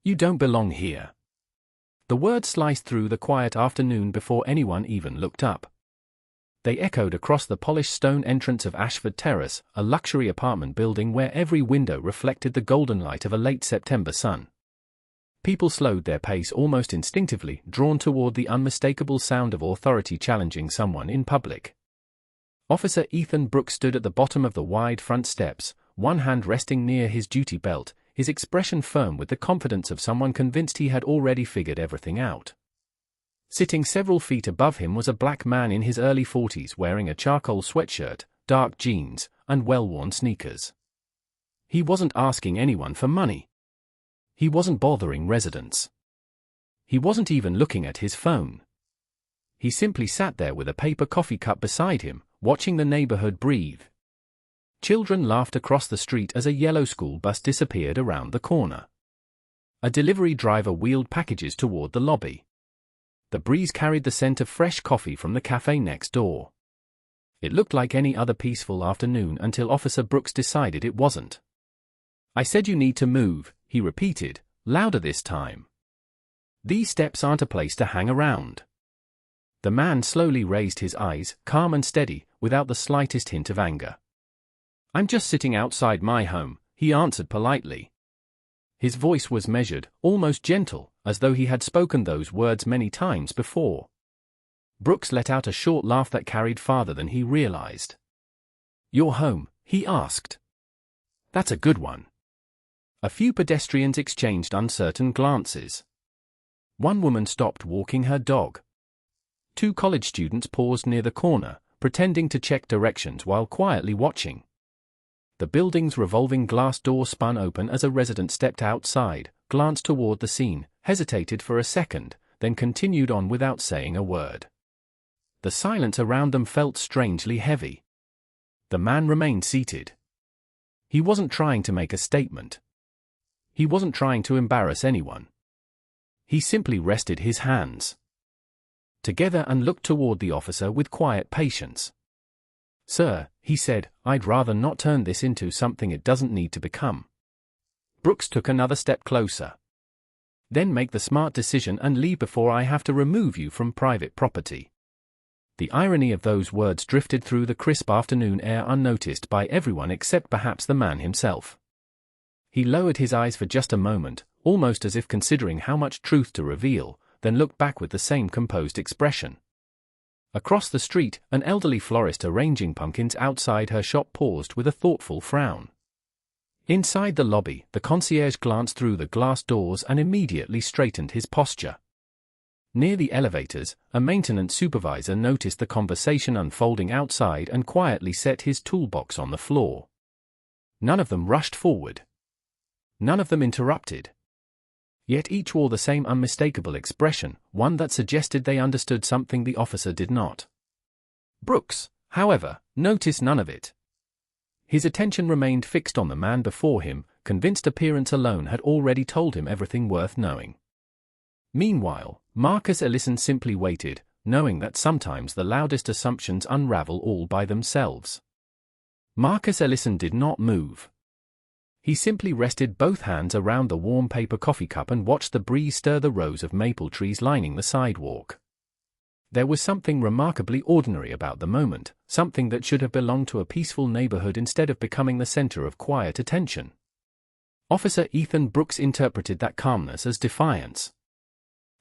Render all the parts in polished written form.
You don't belong here. The words sliced through the quiet afternoon before anyone even looked up. They echoed across the polished stone entrance of Ashford Terrace, a luxury apartment building where every window reflected the golden light of a late September sun. People slowed their pace almost instinctively, drawn toward the unmistakable sound of authority challenging someone in public. Officer Ethan Brooks stood at the bottom of the wide front steps, one hand resting near his duty belt, his expression firm with the confidence of someone convinced he had already figured everything out. Sitting several feet above him was a black man in his early 40s wearing a charcoal sweatshirt, dark jeans, and well-worn sneakers. He wasn't asking anyone for money. He wasn't bothering residents. He wasn't even looking at his phone. He simply sat there with a paper coffee cup beside him, watching the neighborhood breathe. Children laughed across the street as a yellow school bus disappeared around the corner. A delivery driver wheeled packages toward the lobby. The breeze carried the scent of fresh coffee from the cafe next door. It looked like any other peaceful afternoon until Officer Brooks decided it wasn't. "I said you need to move," he repeated, louder this time. "These steps aren't a place to hang around." The man slowly raised his eyes, calm and steady, without the slightest hint of anger. "I'm just sitting outside my home," he answered politely. His voice was measured, almost gentle, as though he had spoken those words many times before. Brooks let out a short laugh that carried farther than he realized. "Your home?" he asked. "That's a good one." A few pedestrians exchanged uncertain glances. One woman stopped walking her dog. Two college students paused near the corner, pretending to check directions while quietly watching. The building's revolving glass door spun open as a resident stepped outside, glanced toward the scene, hesitated for a second, then continued on without saying a word. The silence around them felt strangely heavy. The man remained seated. He wasn't trying to make a statement. He wasn't trying to embarrass anyone. He simply rested his hands together and looked toward the officer with quiet patience. "Sir," he said, "I'd rather not turn this into something it doesn't need to become." Brooks took another step closer. "Then make the smart decision and leave before I have to remove you from private property." The irony of those words drifted through the crisp afternoon air unnoticed by everyone except perhaps the man himself. He lowered his eyes for just a moment, almost as if considering how much truth to reveal, then looked back with the same composed expression. Across the street, an elderly florist arranging pumpkins outside her shop paused with a thoughtful frown. Inside the lobby, the concierge glanced through the glass doors and immediately straightened his posture. Near the elevators, a maintenance supervisor noticed the conversation unfolding outside and quietly set his toolbox on the floor. None of them rushed forward. None of them interrupted. Yet each wore the same unmistakable expression, one that suggested they understood something the officer did not. Brooks, however, noticed none of it. His attention remained fixed on the man before him, convinced appearance alone had already told him everything worth knowing. Meanwhile, Marcus Ellison simply waited, knowing that sometimes the loudest assumptions unravel all by themselves. Marcus Ellison did not move. He simply rested both hands around the warm paper coffee cup and watched the breeze stir the rows of maple trees lining the sidewalk. There was something remarkably ordinary about the moment, something that should have belonged to a peaceful neighborhood instead of becoming the center of quiet attention. Officer Ethan Brooks interpreted that calmness as defiance.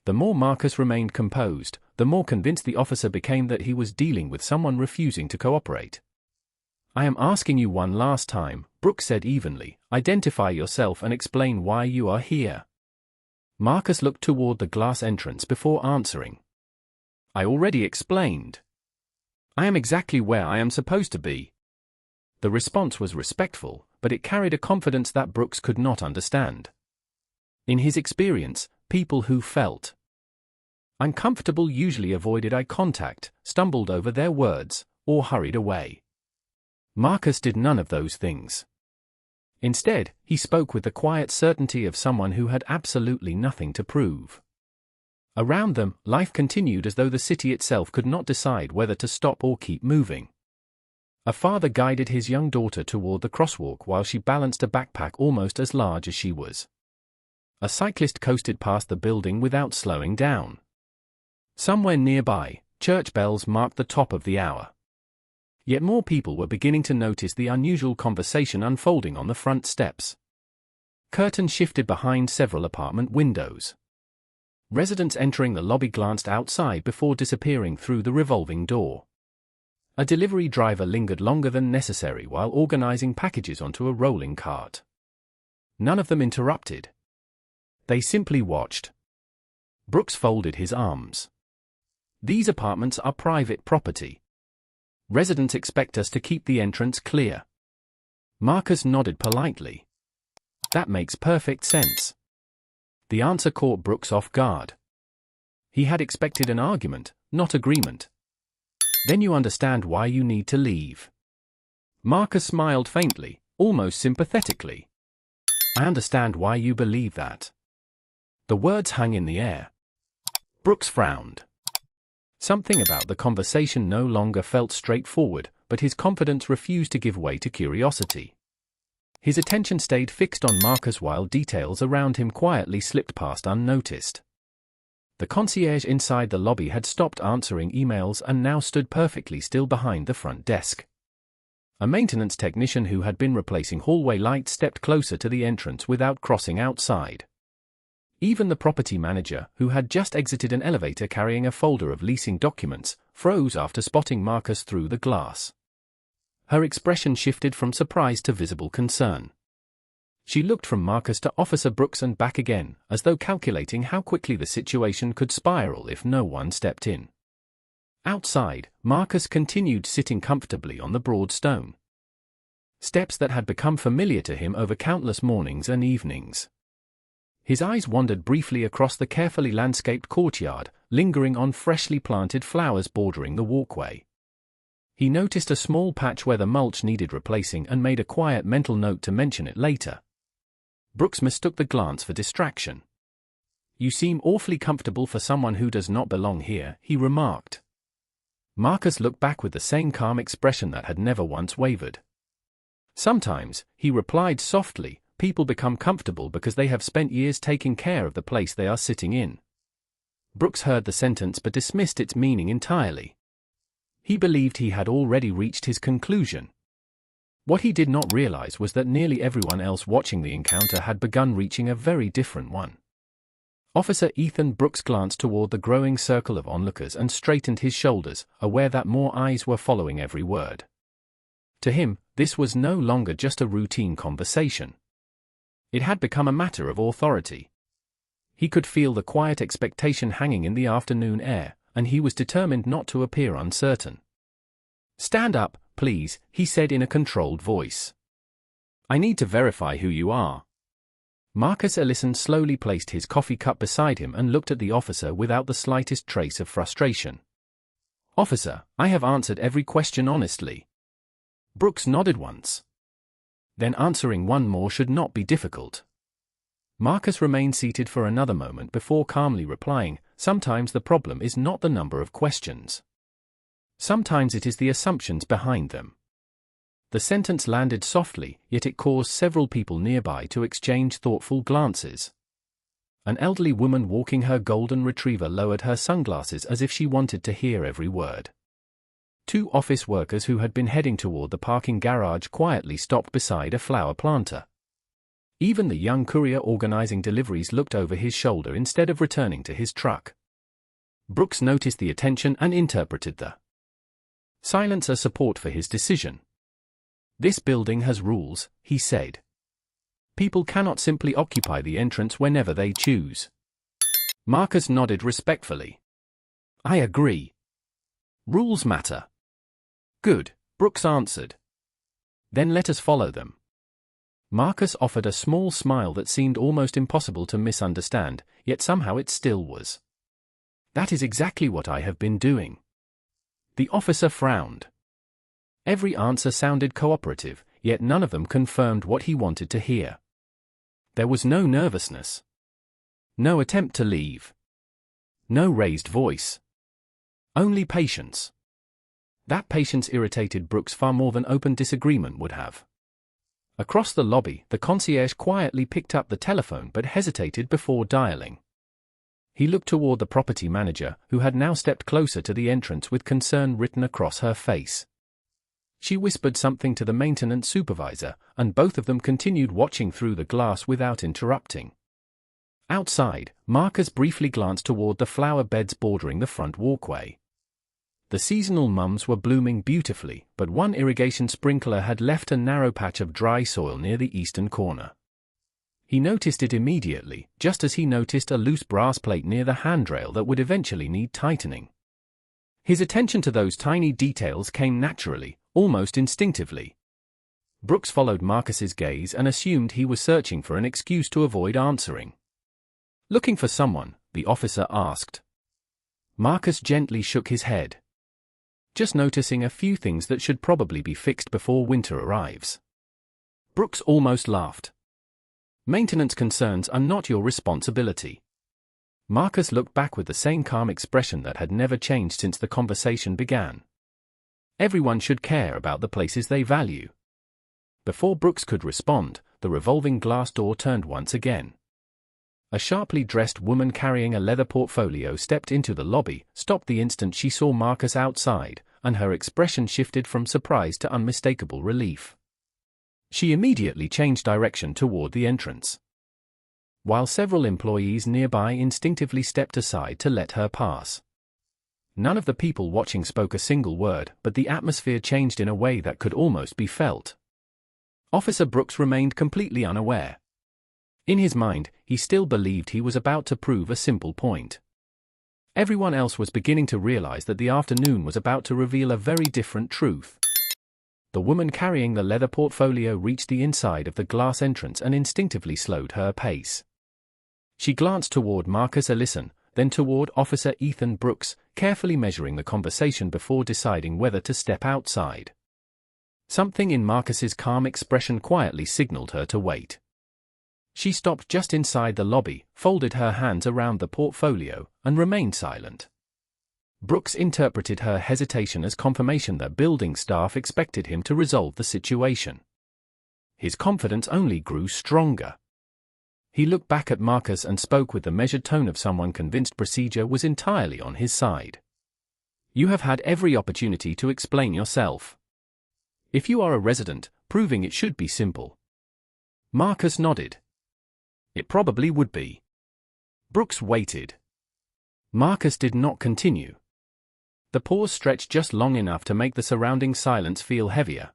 The more Marcus remained composed, the more convinced the officer became that he was dealing with someone refusing to cooperate. "I am asking you one last time," Brooks said evenly, "identify yourself and explain why you are here." Marcus looked toward the glass entrance before answering. "I already explained. I am exactly where I am supposed to be." The response was respectful, but it carried a confidence that Brooks could not understand. In his experience, people who felt uncomfortable usually avoided eye contact, stumbled over their words, or hurried away. Marcus did none of those things. Instead, he spoke with the quiet certainty of someone who had absolutely nothing to prove. Around them, life continued as though the city itself could not decide whether to stop or keep moving. A father guided his young daughter toward the crosswalk while she balanced a backpack almost as large as she was. a cyclist coasted past the building without slowing down. Somewhere nearby, church bells marked the top of the hour. Yet more people were beginning to notice the unusual conversation unfolding on the front steps. Curtains shifted behind several apartment windows. Residents entering the lobby glanced outside before disappearing through the revolving door. A delivery driver lingered longer than necessary while organizing packages onto a rolling cart. None of them interrupted. They simply watched. Brooks folded his arms. These apartments are private property. Residents expect us to keep the entrance clear. Marcus nodded politely. That makes perfect sense. The answer caught Brooks off guard. He had expected an argument, not agreement. Then you understand why you need to leave. Marcus smiled faintly, almost sympathetically. I understand why you believe that. The words hung in the air. Brooks frowned. Something about the conversation no longer felt straightforward, but his confidence refused to give way to curiosity. His attention stayed fixed on Marcus while details around him quietly slipped past unnoticed. The concierge inside the lobby had stopped answering emails and now stood perfectly still behind the front desk. A maintenance technician who had been replacing hallway lights stepped closer to the entrance without crossing outside. Even the property manager, who had just exited an elevator carrying a folder of leasing documents, froze after spotting Marcus through the glass. Her expression shifted from surprise to visible concern. She looked from Marcus to Officer Brooks and back again, as though calculating how quickly the situation could spiral if no one stepped in. Outside, Marcus continued sitting comfortably on the broad stone. Steps that had become familiar to him over countless mornings and evenings. His eyes wandered briefly across the carefully landscaped courtyard, lingering on freshly planted flowers bordering the walkway. He noticed a small patch where the mulch needed replacing and made a quiet mental note to mention it later. Brooks mistook the glance for distraction. You seem awfully comfortable for someone who does not belong here, he remarked. Marcus looked back with the same calm expression that had never once wavered. Sometimes, he replied softly, people become comfortable because they have spent years taking care of the place they are sitting in. Brooks heard the sentence but dismissed its meaning entirely. He believed he had already reached his conclusion. What he did not realize was that nearly everyone else watching the encounter had begun reaching a very different one. Officer Ethan Brooks glanced toward the growing circle of onlookers and straightened his shoulders, aware that more eyes were following every word. To him, this was no longer just a routine conversation. It had become a matter of authority. He could feel the quiet expectation hanging in the afternoon air, and he was determined not to appear uncertain. Stand up, please, he said in a controlled voice. I need to verify who you are. Marcus Ellison slowly placed his coffee cup beside him and looked at the officer without the slightest trace of frustration. Officer, I have answered every question honestly. Brooks nodded once. Then answering one more should not be difficult. Marcus remained seated for another moment before calmly replying, sometimes the problem is not the number of questions. Sometimes it is the assumptions behind them. The sentence landed softly, yet it caused several people nearby to exchange thoughtful glances. An elderly woman walking her golden retriever lowered her sunglasses as if she wanted to hear every word. Two office workers who had been heading toward the parking garage quietly stopped beside a flower planter. Even the young courier organizing deliveries looked over his shoulder instead of returning to his truck. Brooks noticed the attention and interpreted the silence as support for his decision. This building has rules, he said. People cannot simply occupy the entrance whenever they choose. Marcus nodded respectfully. I agree. Rules matter. Good, Brooks answered. Then let us follow them. Marcus offered a small smile that seemed almost impossible to misunderstand, yet somehow it still was. That is exactly what I have been doing. The officer frowned. Every answer sounded cooperative, yet none of them confirmed what he wanted to hear. There was no nervousness. No attempt to leave. No raised voice. Only patience. That patience irritated Brooks far more than open disagreement would have. Across the lobby, the concierge quietly picked up the telephone but hesitated before dialing. He looked toward the property manager, who had now stepped closer to the entrance with concern written across her face. She whispered something to the maintenance supervisor, and both of them continued watching through the glass without interrupting. Outside, Marcus briefly glanced toward the flower beds bordering the front walkway. The seasonal mums were blooming beautifully, but one irrigation sprinkler had left a narrow patch of dry soil near the eastern corner. He noticed it immediately, just as he noticed a loose brass plate near the handrail that would eventually need tightening. His attention to those tiny details came naturally, almost instinctively. Brooks followed Marcus's gaze and assumed he was searching for an excuse to avoid answering. "Looking for someone?" the officer asked. Marcus gently shook his head. "Just noticing a few things that should probably be fixed before winter arrives." Brooks almost laughed. "Maintenance concerns are not your responsibility." Marcus looked back with the same calm expression that had never changed since the conversation began. Everyone should care about the places they value. Before Brooks could respond, the revolving glass door turned once again. A sharply dressed woman carrying a leather portfolio stepped into the lobby, stopped the instant she saw Marcus outside, and her expression shifted from surprise to unmistakable relief. She immediately changed direction toward the entrance, while several employees nearby instinctively stepped aside to let her pass. None of the people watching spoke a single word, but the atmosphere changed in a way that could almost be felt. Officer Brooks remained completely unaware. In his mind, he still believed he was about to prove a simple point. Everyone else was beginning to realize that the afternoon was about to reveal a very different truth. The woman carrying the leather portfolio reached the inside of the glass entrance and instinctively slowed her pace. She glanced toward Marcus Ellison, then toward Officer Ethan Brooks, carefully measuring the conversation before deciding whether to step outside. Something in Marcus's calm expression quietly signaled her to wait. She stopped just inside the lobby, folded her hands around the portfolio, and remained silent. Brooks interpreted her hesitation as confirmation that building staff expected him to resolve the situation. His confidence only grew stronger. He looked back at Marcus and spoke with the measured tone of someone convinced procedure was entirely on his side. "You have had every opportunity to explain yourself. If you are a resident, proving it should be simple." Marcus nodded. "It probably would be." Brooks waited. Marcus did not continue. The pause stretched just long enough to make the surrounding silence feel heavier.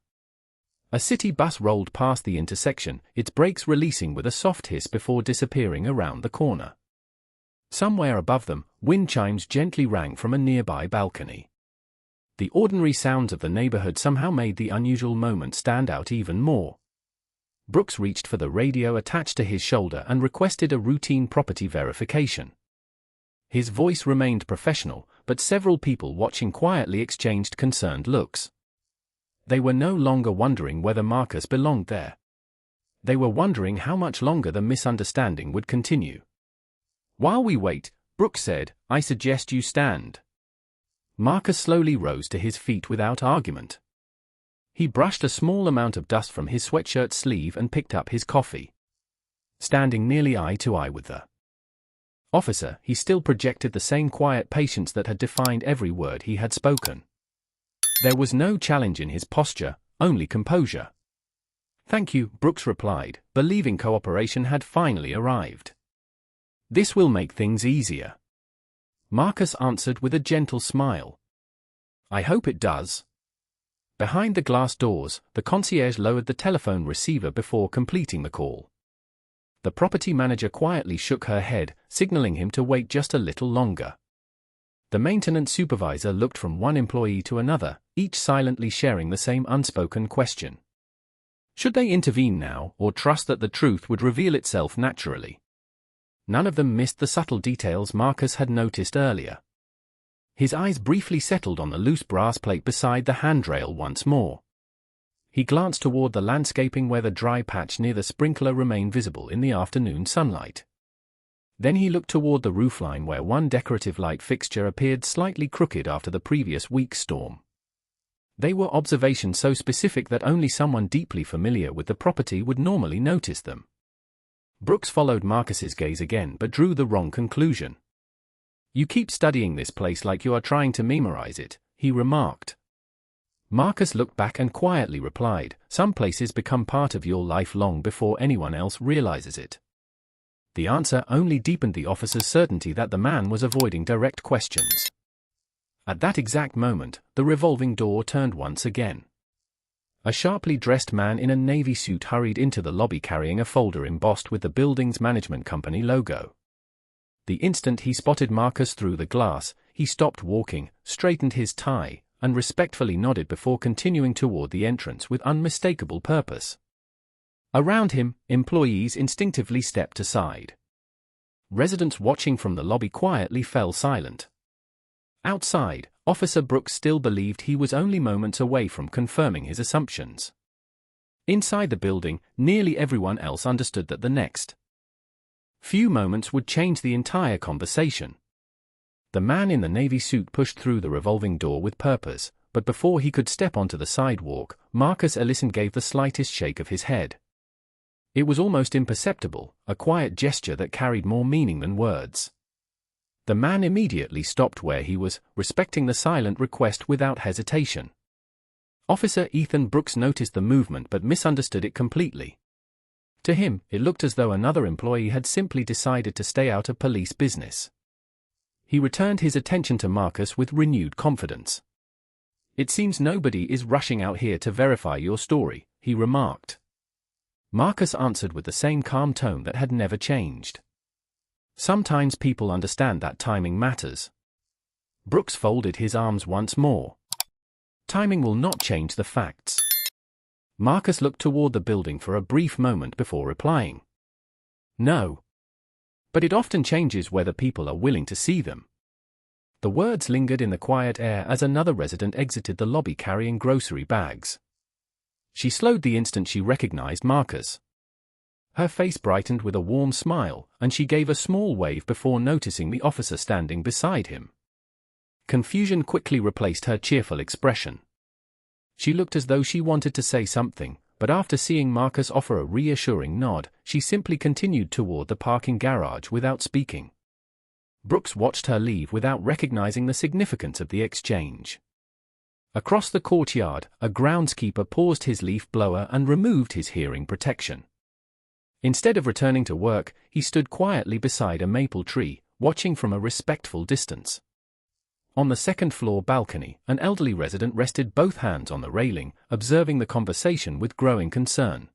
A city bus rolled past the intersection, its brakes releasing with a soft hiss before disappearing around the corner. Somewhere above them, wind chimes gently rang from a nearby balcony. The ordinary sounds of the neighborhood somehow made the unusual moment stand out even more. Brooks reached for the radio attached to his shoulder and requested a routine property verification. His voice remained professional, but several people watching quietly exchanged concerned looks. They were no longer wondering whether Marcus belonged there. They were wondering how much longer the misunderstanding would continue. "While we wait," Brooks said, "I suggest you stand." Marcus slowly rose to his feet without argument. He brushed a small amount of dust from his sweatshirt sleeve and picked up his coffee. Standing nearly eye to eye with the officer, he still projected the same quiet patience that had defined every word he had spoken. There was no challenge in his posture, only composure. "Thank you," Brooks replied, believing cooperation had finally arrived. "This will make things easier." Marcus answered with a gentle smile. "I hope it does." Behind the glass doors, the concierge lowered the telephone receiver before completing the call. The property manager quietly shook her head, signaling him to wait just a little longer. The maintenance supervisor looked from one employee to another, each silently sharing the same unspoken question. Should they intervene now, or trust that the truth would reveal itself naturally? None of them missed the subtle details Marcus had noticed earlier. His eyes briefly settled on the loose brass plate beside the handrail once more. He glanced toward the landscaping where the dry patch near the sprinkler remained visible in the afternoon sunlight. Then he looked toward the roofline where one decorative light fixture appeared slightly crooked after the previous week's storm. They were observations so specific that only someone deeply familiar with the property would normally notice them. Brooks followed Marcus's gaze again but drew the wrong conclusion. "You keep studying this place like you are trying to memorize it," he remarked. Marcus looked back and quietly replied, "Some places become part of your life long before anyone else realizes it." The answer only deepened the officer's certainty that the man was avoiding direct questions. At that exact moment, the revolving door turned once again. A sharply dressed man in a navy suit hurried into the lobby carrying a folder embossed with the building's management company logo. The instant he spotted Marcus through the glass, he stopped walking, straightened his tie, and respectfully nodded before continuing toward the entrance with unmistakable purpose. Around him, employees instinctively stepped aside. Residents watching from the lobby quietly fell silent. Outside, Officer Brooks still believed he was only moments away from confirming his assumptions. Inside the building, nearly everyone else understood that the next few moments would change the entire conversation. The man in the navy suit pushed through the revolving door with purpose, but before he could step onto the sidewalk, Marcus Ellison gave the slightest shake of his head. It was almost imperceptible, a quiet gesture that carried more meaning than words. The man immediately stopped where he was, respecting the silent request without hesitation. Officer Ethan Brooks noticed the movement but misunderstood it completely. To him, it looked as though another employee had simply decided to stay out of police business. He returned his attention to Marcus with renewed confidence. "It seems nobody is rushing out here to verify your story," he remarked. Marcus answered with the same calm tone that had never changed. "Sometimes people understand that timing matters." Brooks folded his arms once more. "Timing will not change the facts." Marcus looked toward the building for a brief moment before replying. "No. But it often changes whether people are willing to see them." The words lingered in the quiet air as another resident exited the lobby carrying grocery bags. She slowed the instant she recognized Marcus. Her face brightened with a warm smile, and she gave a small wave before noticing the officer standing beside him. Confusion quickly replaced her cheerful expression. She looked as though she wanted to say something, but after seeing Marcus offer a reassuring nod, she simply continued toward the parking garage without speaking. Brooks watched her leave without recognizing the significance of the exchange. Across the courtyard, a groundskeeper paused his leaf blower and removed his hearing protection. Instead of returning to work, he stood quietly beside a maple tree, watching from a respectful distance. On the second-floor balcony, an elderly resident rested both hands on the railing, observing the conversation with growing concern.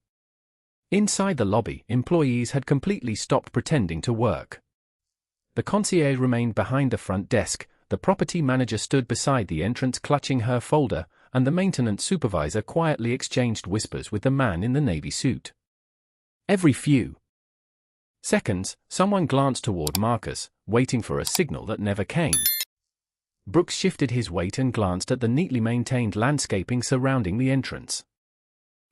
Inside the lobby, employees had completely stopped pretending to work. The concierge remained behind the front desk, the property manager stood beside the entrance clutching her folder, and the maintenance supervisor quietly exchanged whispers with the man in the navy suit. Every few seconds, someone glanced toward Marcus, waiting for a signal that never came. Brooks shifted his weight and glanced at the neatly maintained landscaping surrounding the entrance.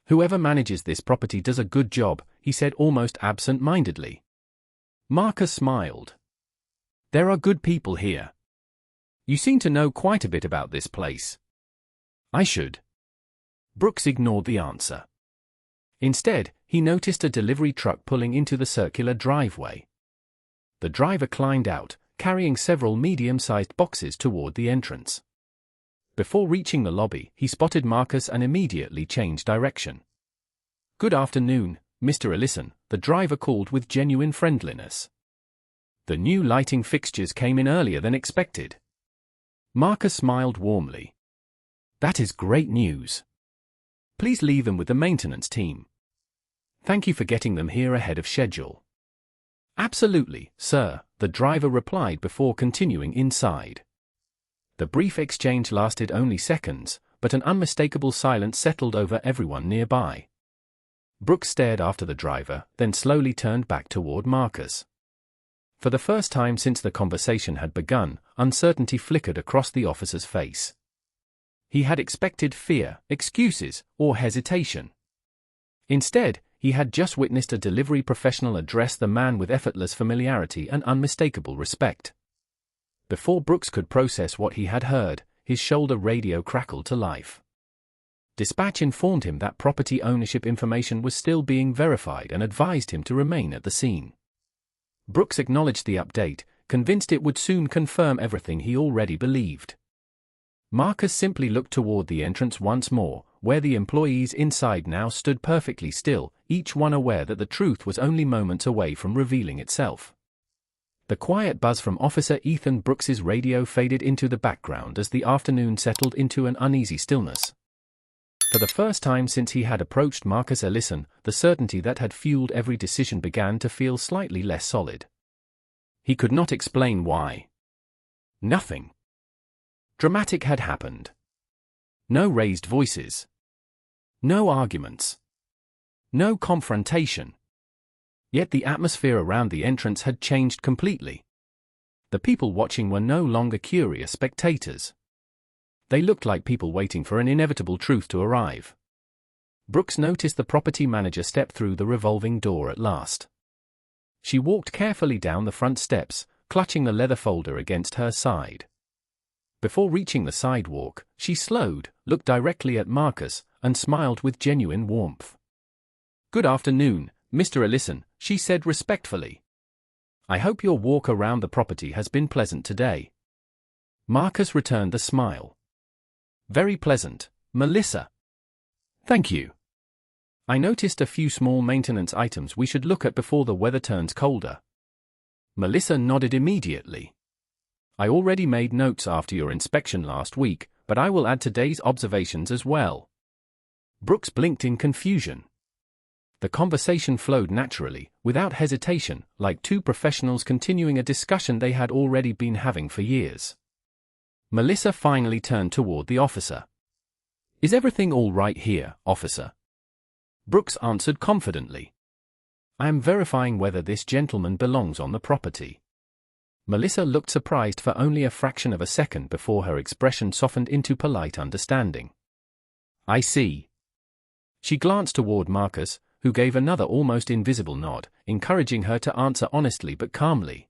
"Whoever manages this property does a good job," he said almost absent-mindedly. Marcus smiled. "There are good people here. You seem to know quite a bit about this place." "I should." Brooks ignored the answer. Instead, he noticed a delivery truck pulling into the circular driveway. The driver climbed out, carrying several medium-sized boxes toward the entrance. Before reaching the lobby, he spotted Marcus and immediately changed direction. "Good afternoon, Mr. Ellison," the driver called with genuine friendliness. The new lighting fixtures came in earlier than expected. Marcus smiled warmly. "That is great news. Please leave them with the maintenance team. Thank you for getting them here ahead of schedule." "Absolutely, sir," the driver replied before continuing inside. The brief exchange lasted only seconds, but an unmistakable silence settled over everyone nearby. Brooks stared after the driver, then slowly turned back toward Marcus. For the first time since the conversation had begun, uncertainty flickered across the officer's face. He had expected fear, excuses, or hesitation. Instead, he had just witnessed a delivery professional address the man with effortless familiarity and unmistakable respect. Before Brooks could process what he had heard, his shoulder radio crackled to life. Dispatch informed him that property ownership information was still being verified and advised him to remain at the scene. Brooks acknowledged the update, convinced it would soon confirm everything he already believed. Marcus simply looked toward the entrance once more, where the employees inside now stood perfectly still, each one aware that the truth was only moments away from revealing itself. The quiet buzz from Officer Ethan Brooks's radio faded into the background as the afternoon settled into an uneasy stillness. For the first time since he had approached Marcus Ellison, the certainty that had fueled every decision began to feel slightly less solid. He could not explain why. Nothing dramatic had happened. No raised voices. No arguments. No confrontation. Yet the atmosphere around the entrance had changed completely. The people watching were no longer curious spectators. They looked like people waiting for an inevitable truth to arrive. Brooks noticed the property manager step through the revolving door at last. She walked carefully down the front steps, clutching the leather folder against her side. Before reaching the sidewalk, she slowed, looked directly at Marcus, and smiled with genuine warmth. "Good afternoon, Mr. Ellison," she said respectfully. "I hope your walk around the property has been pleasant today." Marcus returned the smile. "Very pleasant, Melissa." "Thank you. I noticed a few small maintenance items we should look at before the weather turns colder." Melissa nodded immediately. "I already made notes after your inspection last week, but I will add today's observations as well." Brooks blinked in confusion. The conversation flowed naturally, without hesitation, like two professionals continuing a discussion they had already been having for years. Melissa finally turned toward the officer. "Is everything all right here, officer?" Brooks answered confidently. "I am verifying whether this gentleman belongs on the property." Melissa looked surprised for only a fraction of a second before her expression softened into polite understanding. "I see." She glanced toward Marcus, who gave another almost invisible nod, encouraging her to answer honestly but calmly.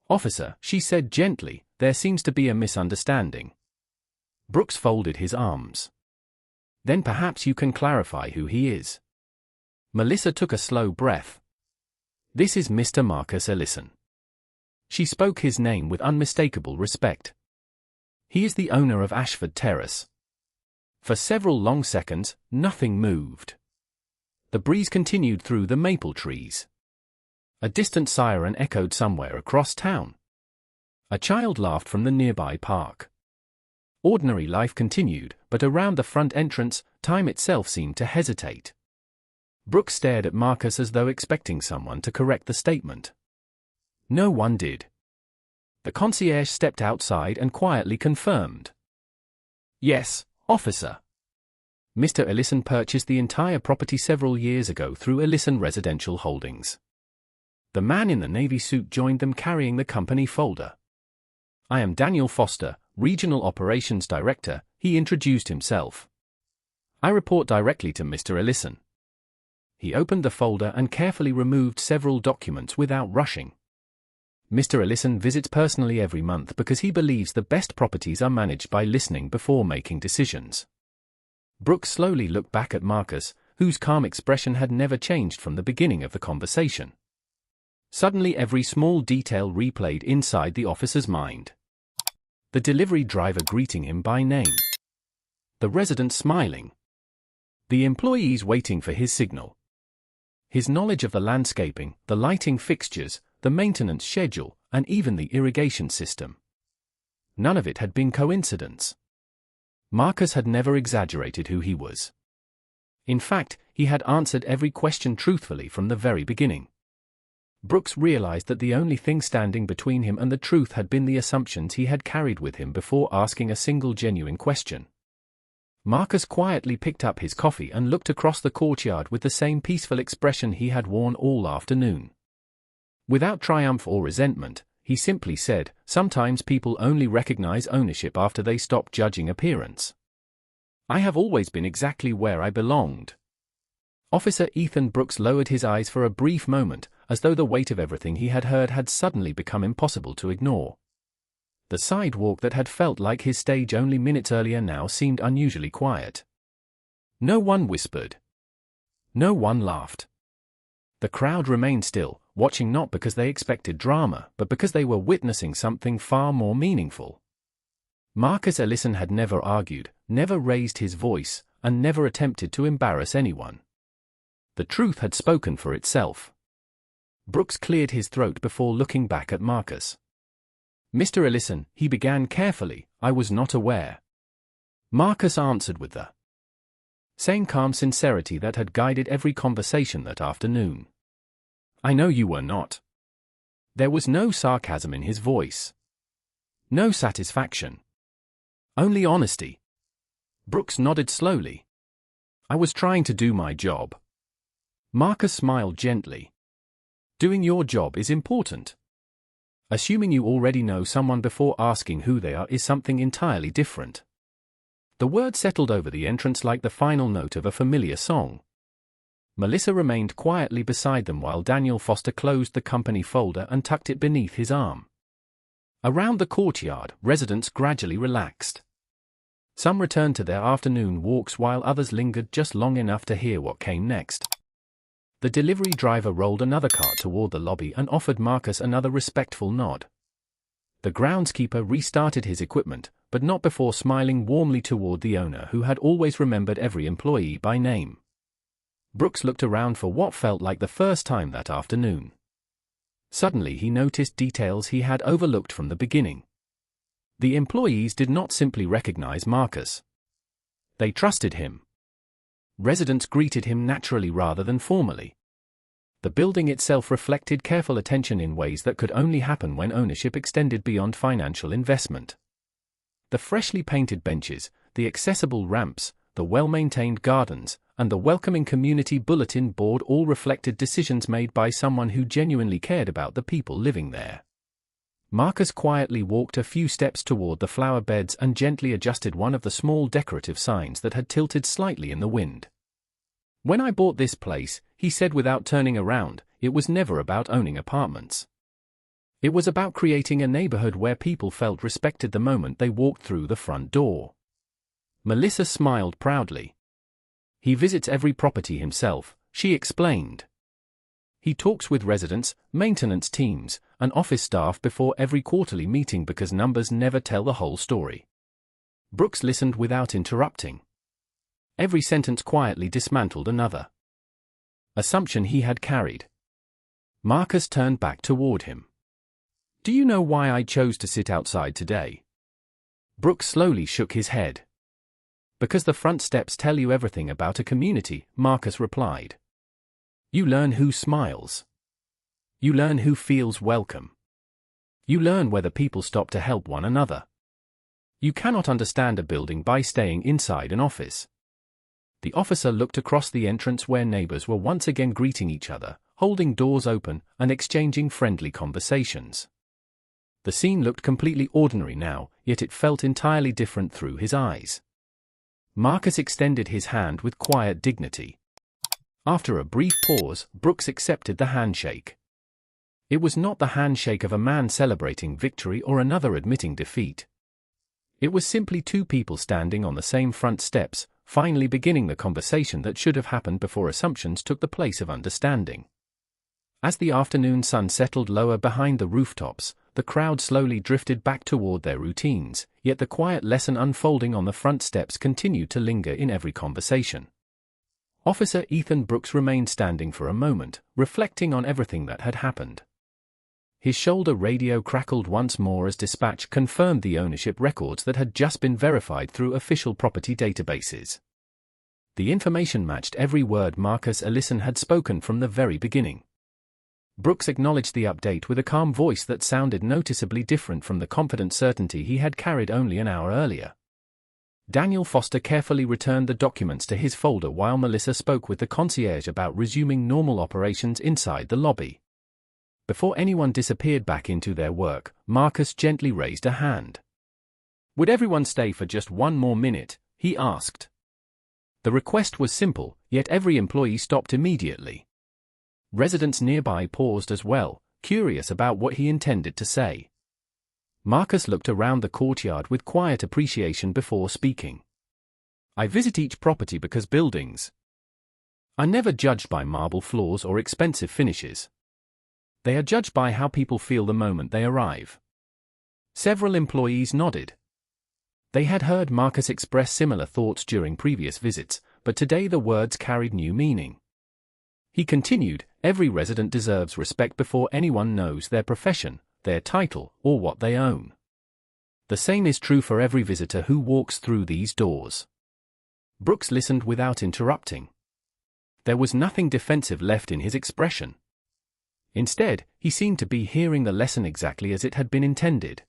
"Officer," she said gently, "there seems to be a misunderstanding." Brooks folded his arms. "Then perhaps you can clarify who he is." Melissa took a slow breath. "This is Mr. Marcus Ellison." She spoke his name with unmistakable respect. "He is the owner of Ashford Terrace." For several long seconds, nothing moved. The breeze continued through the maple trees. A distant siren echoed somewhere across town. A child laughed from the nearby park. Ordinary life continued, but around the front entrance, time itself seemed to hesitate. Brooks stared at Marcus as though expecting someone to correct the statement. No one did. The concierge stepped outside and quietly confirmed. "Yes, officer. Mr. Ellison purchased the entire property several years ago through Ellison Residential Holdings." The man in the navy suit joined them carrying the company folder. "I am Daniel Foster, Regional Operations Director," he introduced himself. "I report directly to Mr. Ellison." He opened the folder and carefully removed several documents without rushing. "Mr. Ellison visits personally every month because he believes the best properties are managed by listening before making decisions." Brooks slowly looked back at Marcus, whose calm expression had never changed from the beginning of the conversation. Suddenly every small detail replayed inside the officer's mind. The delivery driver greeting him by name. The resident smiling. The employees waiting for his signal. His knowledge of the landscaping, the lighting fixtures, the maintenance schedule, and even the irrigation system. None of it had been coincidence. Marcus had never exaggerated who he was. In fact, he had answered every question truthfully from the very beginning. Brooks realized that the only thing standing between him and the truth had been the assumptions he had carried with him before asking a single genuine question. Marcus quietly picked up his coffee and looked across the courtyard with the same peaceful expression he had worn all afternoon. Without triumph or resentment, he simply said, "Sometimes people only recognize ownership after they stop judging appearance. I have always been exactly where I belonged." Officer Ethan Brooks lowered his eyes for a brief moment, as though the weight of everything he had heard had suddenly become impossible to ignore. The sidewalk that had felt like his stage only minutes earlier now seemed unusually quiet. No one whispered. No one laughed. The crowd remained still, watching not because they expected drama, but because they were witnessing something far more meaningful. Marcus Ellison had never argued, never raised his voice, and never attempted to embarrass anyone. The truth had spoken for itself. Brooks cleared his throat before looking back at Marcus. "Mr. Ellison," he began carefully, "I was not aware." Marcus answered with the same calm sincerity that had guided every conversation that afternoon. "I know you were not." There was no sarcasm in his voice. No satisfaction. Only honesty. Brooks nodded slowly. "I was trying to do my job." Marcus smiled gently. "Doing your job is important. Assuming you already know someone before asking who they are is something entirely different." The word settled over the entrance like the final note of a familiar song. Melissa remained quietly beside them while Daniel Foster closed the company folder and tucked it beneath his arm. Around the courtyard, residents gradually relaxed. Some returned to their afternoon walks while others lingered just long enough to hear what came next. The delivery driver rolled another cart toward the lobby and offered Marcus another respectful nod. The groundskeeper restarted his equipment, but not before smiling warmly toward the owner who had always remembered every employee by name. Brooks looked around for what felt like the first time that afternoon. Suddenly he noticed details he had overlooked from the beginning. The employees did not simply recognize Marcus. They trusted him. Residents greeted him naturally rather than formally. The building itself reflected careful attention in ways that could only happen when ownership extended beyond financial investment. The freshly painted benches, the accessible ramps, the well-maintained gardens, and the welcoming community bulletin board all reflected decisions made by someone who genuinely cared about the people living there. Marcus quietly walked a few steps toward the flower beds and gently adjusted one of the small decorative signs that had tilted slightly in the wind. "When I bought this place," he said without turning around, "it was never about owning apartments. It was about creating a neighborhood where people felt respected the moment they walked through the front door." Melissa smiled proudly. "He visits every property himself," she explained. "He talks with residents, maintenance teams, and office staff before every quarterly meeting because numbers never tell the whole story." Brooks listened without interrupting. Every sentence quietly dismantled another assumption he had carried. Marcus turned back toward him. "Do you know why I chose to sit outside today?" Brooks slowly shook his head. "Because the front steps tell you everything about a community," Marcus replied. "You learn who smiles. You learn who feels welcome. You learn whether people stop to help one another. You cannot understand a building by staying inside an office." The officer looked across the entrance where neighbors were once again greeting each other, holding doors open, and exchanging friendly conversations. The scene looked completely ordinary now, yet it felt entirely different through his eyes. Marcus extended his hand with quiet dignity. After a brief pause, Brooks accepted the handshake. It was not the handshake of a man celebrating victory or another admitting defeat. It was simply two people standing on the same front steps, finally beginning the conversation that should have happened before assumptions took the place of understanding. As the afternoon sun settled lower behind the rooftops, the crowd slowly drifted back toward their routines, yet the quiet lesson unfolding on the front steps continued to linger in every conversation. Officer Ethan Brooks remained standing for a moment, reflecting on everything that had happened. His shoulder radio crackled once more as dispatch confirmed the ownership records that had just been verified through official property databases. The information matched every word Marcus Ellison had spoken from the very beginning. Brooks acknowledged the update with a calm voice that sounded noticeably different from the confident certainty he had carried only an hour earlier. Daniel Foster carefully returned the documents to his folder while Melissa spoke with the concierge about resuming normal operations inside the lobby. Before anyone disappeared back into their work, Marcus gently raised a hand. "Would everyone stay for just one more minute?" he asked. The request was simple, yet every employee stopped immediately. Residents nearby paused as well, curious about what he intended to say. Marcus looked around the courtyard with quiet appreciation before speaking. I visit each property because buildings are never judged by marble floors or expensive finishes. They are judged by how people feel the moment they arrive. Several employees nodded. They had heard Marcus express similar thoughts during previous visits, but today the words carried new meaning. He continued, every resident deserves respect before anyone knows their profession, their title, or what they own. The same is true for every visitor who walks through these doors. Brooks listened without interrupting. There was nothing defensive left in his expression. Instead, he seemed to be hearing the lesson exactly as it had been intended.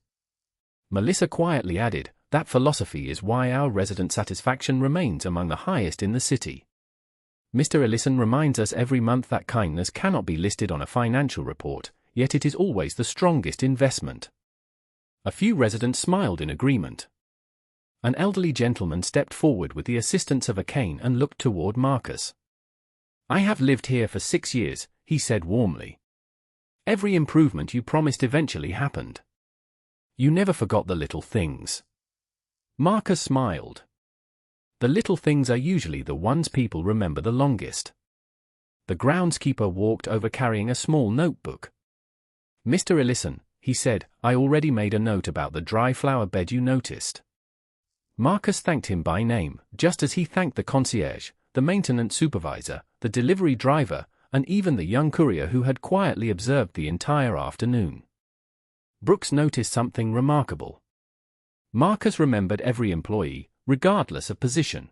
Melissa quietly added, that philosophy is why our resident satisfaction remains among the highest in the city. Mr. Ellison reminds us every month that kindness cannot be listed on a financial report, yet it is always the strongest investment. A few residents smiled in agreement. An elderly gentleman stepped forward with the assistance of a cane and looked toward Marcus. I have lived here for 6 years, he said warmly. Every improvement you promised eventually happened. You never forgot the little things. Marcus smiled. The little things are usually the ones people remember the longest. The groundskeeper walked over carrying a small notebook. Mr. Ellison, he said, I already made a note about the dry flower bed you noticed. Marcus thanked him by name, just as he thanked the concierge, the maintenance supervisor, the delivery driver, and even the young courier who had quietly observed the entire afternoon. Brooks noticed something remarkable. Marcus remembered every employee, regardless of position.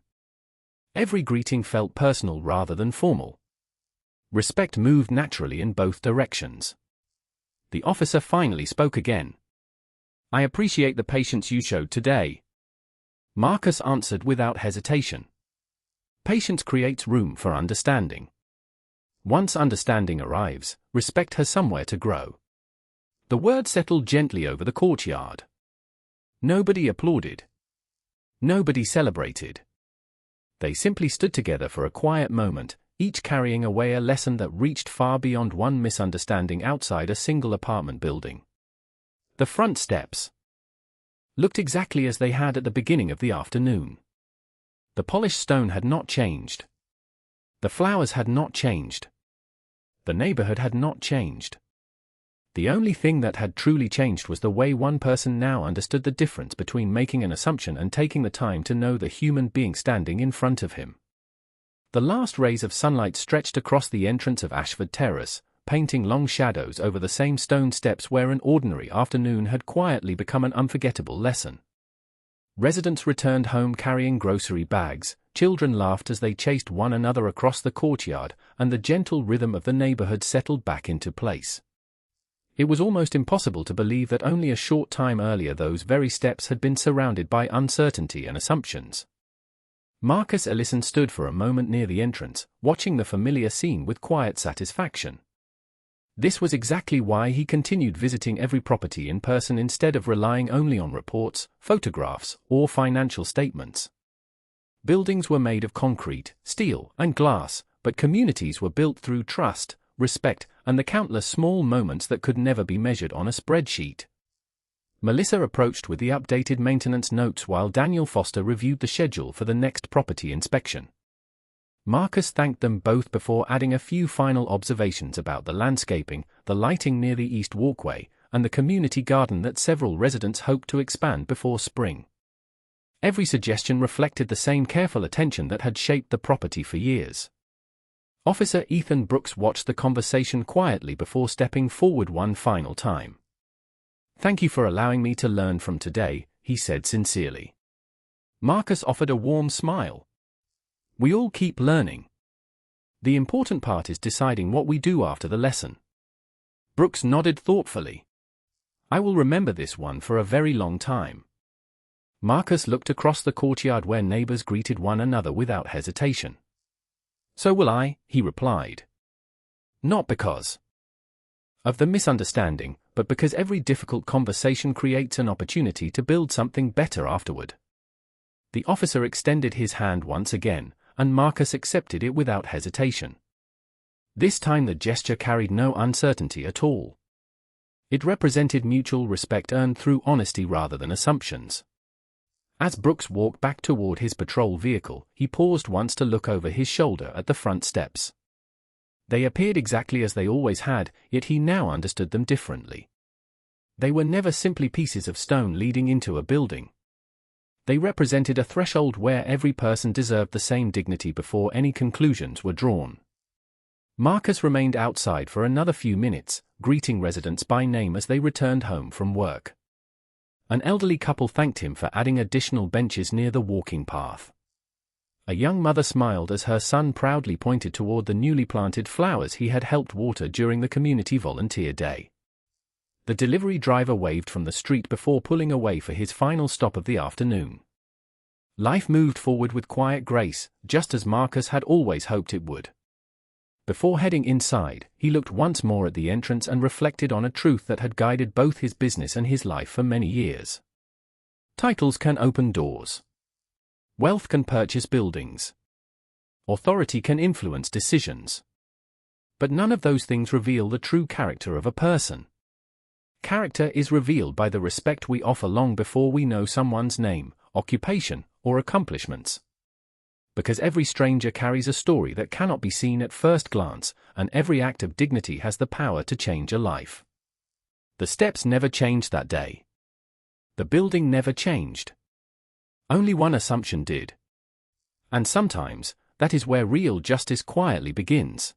Every greeting felt personal rather than formal. Respect moved naturally in both directions. The officer finally spoke again. I appreciate the patience you showed today. Marcus answered without hesitation. Patience creates room for understanding. Once understanding arrives, respect has somewhere to grow. The word settled gently over the courtyard. Nobody applauded. Nobody celebrated. They simply stood together for a quiet moment, each carrying away a lesson that reached far beyond one misunderstanding outside a single apartment building. The front steps looked exactly as they had at the beginning of the afternoon. The polished stone had not changed. The flowers had not changed. The neighborhood had not changed. The only thing that had truly changed was the way one person now understood the difference between making an assumption and taking the time to know the human being standing in front of him. The last rays of sunlight stretched across the entrance of Ashford Terrace, painting long shadows over the same stone steps where an ordinary afternoon had quietly become an unforgettable lesson. Residents returned home carrying grocery bags, children laughed as they chased one another across the courtyard, and the gentle rhythm of the neighborhood settled back into place. It was almost impossible to believe that only a short time earlier those very steps had been surrounded by uncertainty and assumptions. Marcus Ellison stood for a moment near the entrance, watching the familiar scene with quiet satisfaction. This was exactly why he continued visiting every property in person instead of relying only on reports, photographs, or financial statements. Buildings were made of concrete, steel, and glass, but communities were built through trust, respect, and the countless small moments that could never be measured on a spreadsheet. Melissa approached with the updated maintenance notes while Daniel Foster reviewed the schedule for the next property inspection. Marcus thanked them both before adding a few final observations about the landscaping, the lighting near the east walkway, and the community garden that several residents hoped to expand before spring. Every suggestion reflected the same careful attention that had shaped the property for years. Officer Ethan Brooks watched the conversation quietly before stepping forward one final time. Thank you for allowing me to learn from today, he said sincerely. Marcus offered a warm smile. We all keep learning. The important part is deciding what we do after the lesson. Brooks nodded thoughtfully. I will remember this one for a very long time. Marcus looked across the courtyard where neighbors greeted one another without hesitation. So will I, he replied. Not because of the misunderstanding, but because every difficult conversation creates an opportunity to build something better afterward. The officer extended his hand once again, and Marcus accepted it without hesitation. This time the gesture carried no uncertainty at all. It represented mutual respect earned through honesty rather than assumptions. As Brooks walked back toward his patrol vehicle, he paused once to look over his shoulder at the front steps. They appeared exactly as they always had, yet he now understood them differently. They were never simply pieces of stone leading into a building. They represented a threshold where every person deserved the same dignity before any conclusions were drawn. Marcus remained outside for another few minutes, greeting residents by name as they returned home from work. An elderly couple thanked him for adding additional benches near the walking path. A young mother smiled as her son proudly pointed toward the newly planted flowers he had helped water during the community volunteer day. The delivery driver waved from the street before pulling away for his final stop of the afternoon. Life moved forward with quiet grace, just as Marcus had always hoped it would. Before heading inside, he looked once more at the entrance and reflected on a truth that had guided both his business and his life for many years. Titles can open doors. Wealth can purchase buildings. Authority can influence decisions. But none of those things reveal the true character of a person. Character is revealed by the respect we offer long before we know someone's name, occupation, or accomplishments. Because every stranger carries a story that cannot be seen at first glance, and every act of dignity has the power to change a life. The steps never changed that day. The building never changed. Only one assumption did. And sometimes, that is where real justice quietly begins.